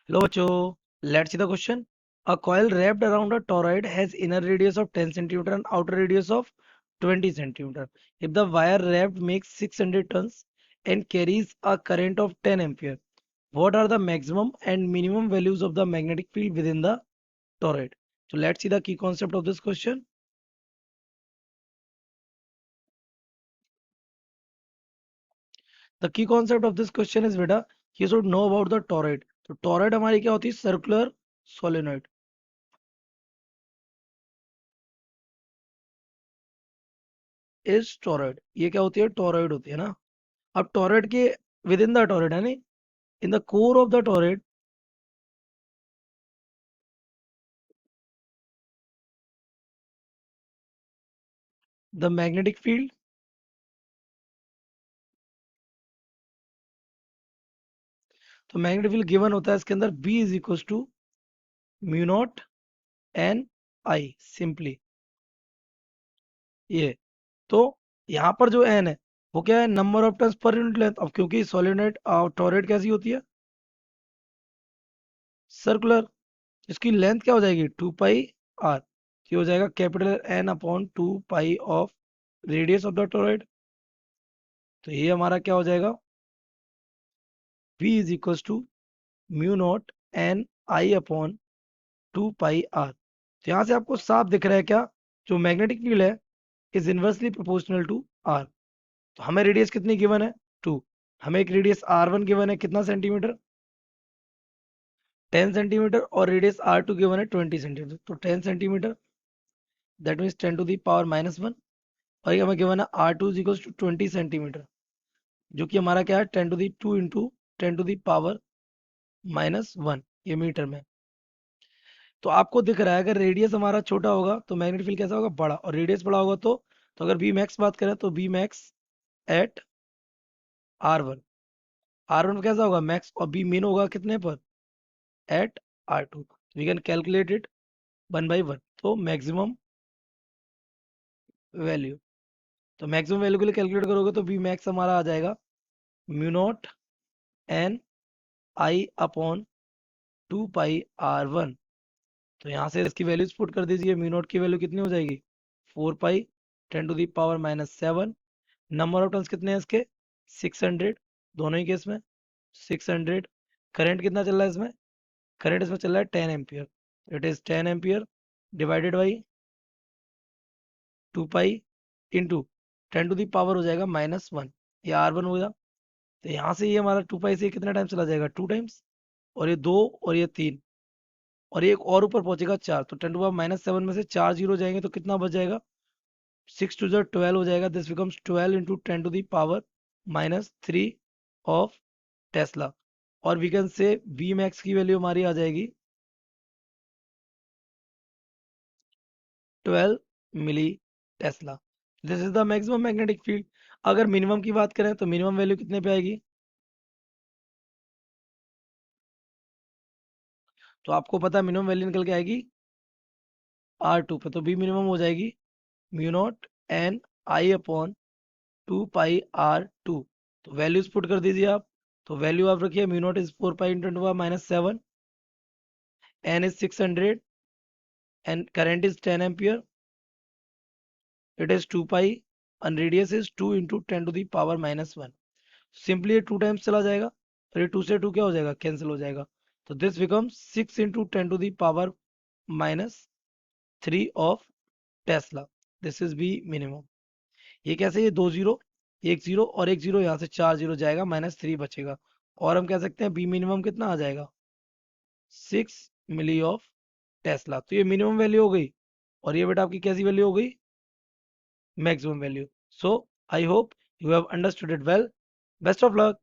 Hello, Bacho. Let's see the question. A coil wrapped around a toroid has inner radius of 10 centimeter and outer radius of 20 centimeter. If the wire wrapped makes 600 turns and carries a current of 10 ampere, what are the maximum and minimum values of the magnetic field within the toroid? So let's see the key concept of this question. The key concept of this question is beta, you should know about the toroid. तो toroid हमारी क्या होती है? Circular solenoid. Is toroid, ये क्या होती है? Toroid होती है ना। अब टोरॉइड के विद इन द टोरॉइड है नहीं, in the core of the toroid the magnetic field, तो मैग्नेटिक फील्ड गिवन होता है इसके अंदर B is equal to mu naught N I simply. ये तो यहाँ पर जो एन है वो क्या है? Number of turns per unit length. अब क्योंकि सोलेनोइड टोरॉइड कैसी होती है? सर्कुलर, इसकी लेंथ क्या हो जाएगी? 2 पाई आर। ये हो जाएगा capital N upon 2 pi of radius of the toroid. तो ये हमारा क्या हो जाएगा? v is equal to mu naught N I upon 2 pi R. तो यहाँ से आपको साफ दिख रहा है क्या? जो मैग्नेटिक फील्ड है is inversely proportional to R. तो हमें रेडियस कितनी गिवन है? 2। हमें एक रेडियस R1 गिवन है कितना सेंटीमीटर? 10 सेंटीमीटर। और रेडियस R2 गिवन है 20 सेंटीमीटर। तो 10 centimetre, that means 10 to the power -1। और ये हमें गिवन है R2 is equal to 20 centimetre, जो कि हमारा क्या है? 10 to the 2 into 10 to the power -1, ये मीटर में। तो आपको दिख रहा है अगर रेडियस हमारा छोटा होगा तो मैग्नेटिक फील्ड कैसा होगा? बड़ा। और रेडियस बड़ा होगा तो अगर बी मैक्स बात करें तो B max eight R1। R1 कैसा होगा? मैक्स। और बी मिन होगा कितने पर? At R2। We can calculate it 1/1। तो मैक्सिमम वैल्यू, तो मैक्सिमम वैल्यू के लिए कैलकुलेट करोगे तो बी मैक्स हमारा आ जाएगा mu naught N I upon 2 pi R1। तो यहाँ से इसकी वैल्यूज पुट कर दीजिए। म्यू नॉट की वैल्यू कितनी हो जाएगी? 4 पाई 10 to the power -7। Number of turns कितने हैं इसके? 600, दोनों ही केस में 600। करंट कितना चल रहा है इसमें? करंट इसमें चल रहा है 10 ampere. It is 10 ampere divided by 2 pi into 10 to the power हो जाएगा -1। ये R1 हो गया। तो यहाँ से ये हमारा 2 पाई से कितना टाइम चला जाएगा? 2 टाइम्स। और ये 2 और ये 3 और ये एक और ऊपर पहुंचेगा 4। तो 10 to the power -7 में से 4 जीरो जाएंगे तो कितना बच जाएगा? 6 to the 12 हो जाएगा। This becomes 12 into 10 to the power -3 of tesla. और we can say we max की वैल्यू हमारी आ जाएगी 12 milli tesla. This is the maximum magnetic field. अगर मिनिमम की बात करें तो मिनिमम वैल्यू कितने पे आएगी? तो आपको पता है मिनिमम वैल्यू निकल के आएगी R2 पे। तो बी मिनिमम हो जाएगी mu naught N I upon 2 pi R2। तो वैल्यूज पुट कर दीजिए आप। तो वैल्यू आप रखिए, mu naught is 4 pi × 10 to the power -7, n is 600 and current is 10 ampere. It is 2 pi and radius is 2 into 10 to the power -1। Simply ये 2 times चला जाएगा और ये 2 से 2 क्या हो जाएगा? कैंसिल हो जाएगा। तो this becomes 6 into 10 to the power -3 of Tesla. This is B minimum. ये कैसे? ये 2 जीरो, एक जीरो और एक जीरो, यहाँ से 4 जीरो जाएगा, -3 बचेगा। और हम कह सकते हैं बी मिनिमम कितना आ जाएगा? 6 मिली ऑफ टेस्ला। तो ये मिनिमम वैल्यू हो गई और ये बेटा आपकी कैसी वैल्यू हो गई? maximum value. So I hope you have understood it well. Best of luck.